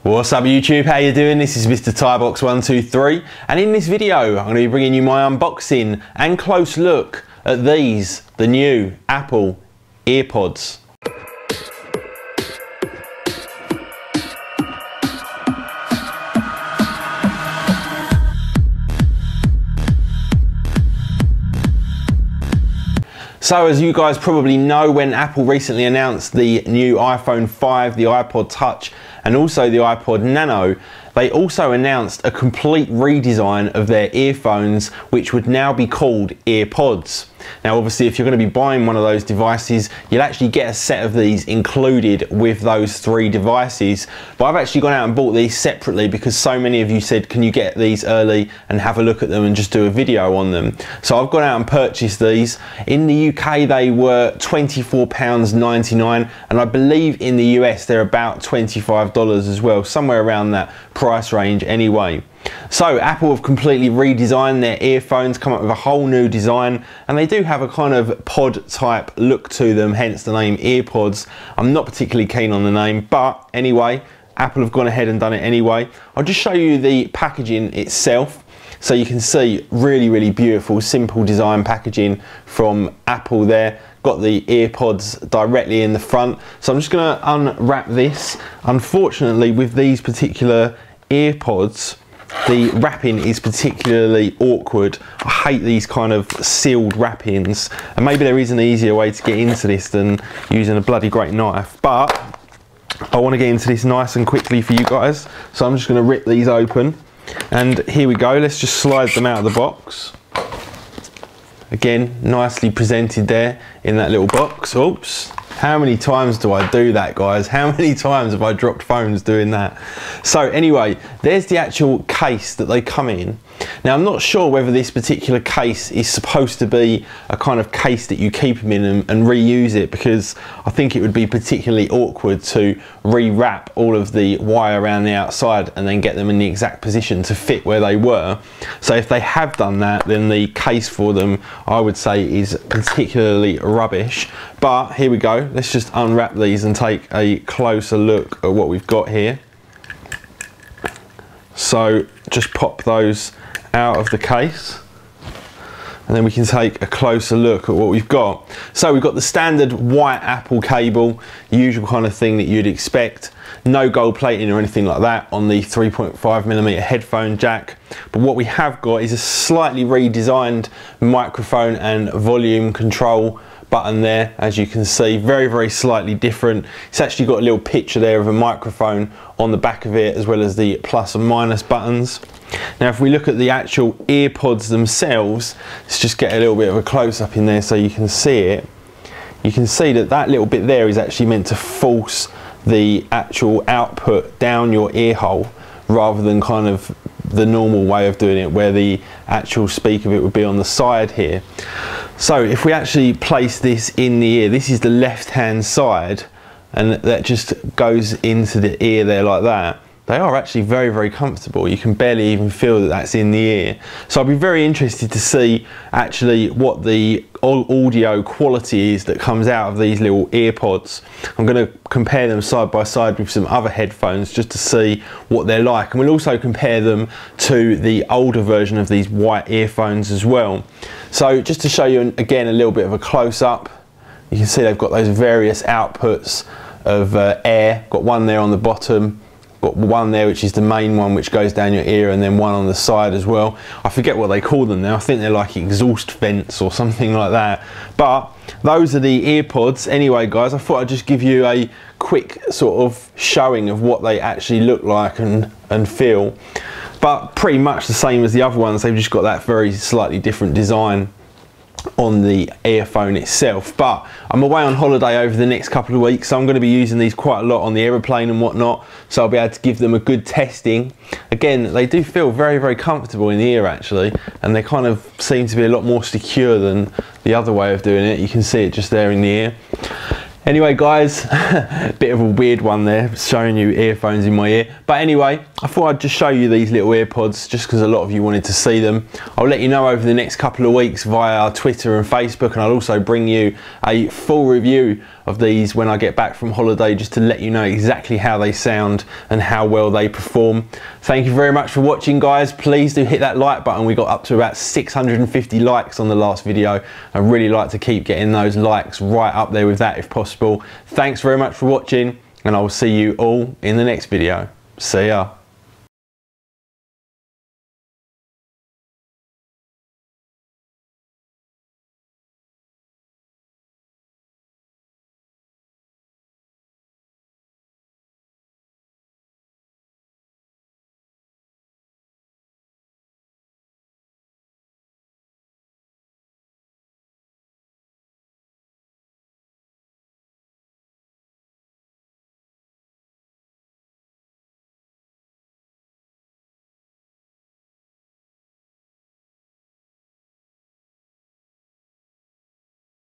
What's up YouTube, how you doing? This is Mr. Tybox123 and in this video I'm going to be bringing you my unboxing and close look at these, the new Apple EarPods. So as you guys probably know, when Apple recently announced the new iPhone 5, the iPod Touch and also the iPod Nano, they also announced a complete redesign of their earphones, which would now be called EarPods. Now obviously if you're going to be buying one of those devices, you'll actually get a set of these included with those three devices, but I've actually gone out and bought these separately because so many of you said, can you get these early and have a look at them and just do a video on them? So I've gone out and purchased these. In the UK they were £24.99 and I believe in the US they're about $25 as well, somewhere around that price range anyway. So Apple have completely redesigned their earphones, come up with a whole new design, and they do have a kind of pod type look to them, hence the name EarPods. I'm not particularly keen on the name, but anyway, Apple have gone ahead and done it anyway. I'll just show you the packaging itself. So you can see really beautiful, simple design packaging from Apple there. Got the EarPods directly in the front. So I'm just gonna unwrap this. Unfortunately, with these particular EarPods, the wrapping is particularly awkward. I hate these kind of sealed wrappings, and maybe there is an easier way to get into this than using a bloody great knife, but I want to get into this nice and quickly for you guys. So I'm just going to rip these open, and here we go. Let's just slide them out of the box. Again, nicely presented there in that little box. Oops. How many times do I do that, guys? How many times have I dropped phones doing that? So anyway, there's the actual case that they come in. Now I'm not sure whether this particular case is supposed to be a kind of case that you keep them in and reuse it, because I think it would be particularly awkward to rewrap all of the wire around the outside and then get them in the exact position to fit where they were. So if they have done that, then the case for them, I would say, is particularly rubbish. But here we go. Let's just unwrap these and take a closer look at what we've got here. So just pop those out of the case and then we can take a closer look at what we've got. So we've got the standard white Apple cable, the usual kind of thing that you'd expect. No gold plating or anything like that on the 3.5mm headphone jack. But what we have got is a slightly redesigned microphone and volume control button there, as you can see, very slightly different. It's actually got a little picture there of a microphone on the back of it, as well as the plus and minus buttons. Now if we look at the actual EarPods themselves, let's just get a little bit of a close-up in there so you can see it. You can see that that little bit there is actually meant to force the actual output down your ear hole, rather than kind of the normal way of doing it where the actual speaker bit would be on the side here. So if we actually place this in the ear, this is the left hand side, and that just goes into the ear there like that. They are actually very comfortable. You can barely even feel that that's in the ear. So I'll be very interested to see actually what the audio quality is that comes out of these little EarPods. I'm going to compare them side by side with some other headphones just to see what they're like, and we'll also compare them to the older version of these white earphones as well. So just to show you again a little bit of a close-up, you can see they've got those various outputs of air. Got one there on the bottom, got one there which is the main one which goes down your ear, and then one on the side as well. I forget what they call them now. I think they're like exhaust vents or something like that. But those are the EarPods. Anyway guys, I thought I'd just give you a quick sort of showing of what they actually look like and feel. But pretty much the same as the other ones. They've just got that very slightly different design on the earphone itself. But I'm away on holiday over the next couple of weeks, so I'm going to be using these quite a lot on the aeroplane and whatnot, so I'll be able to give them a good testing. Again, they do feel very comfortable in the ear actually, and they kind of seem to be a lot more secure than the other way of doing it. You can see it just there in the ear. Anyway guys, bit of a weird one there, showing you earphones in my ear. But anyway, I thought I'd just show you these little EarPods just because a lot of you wanted to see them. I'll let you know over the next couple of weeks via Twitter and Facebook, and I'll also bring you a full review of these when I get back from holiday, just to let you know exactly how they sound and how well they perform. Thank you very much for watching, guys. Please do hit that like button. We got up to about 650 likes on the last video. I'd really like to keep getting those likes right up there with that if possible. Thanks very much for watching, and I will see you all in the next video. See ya.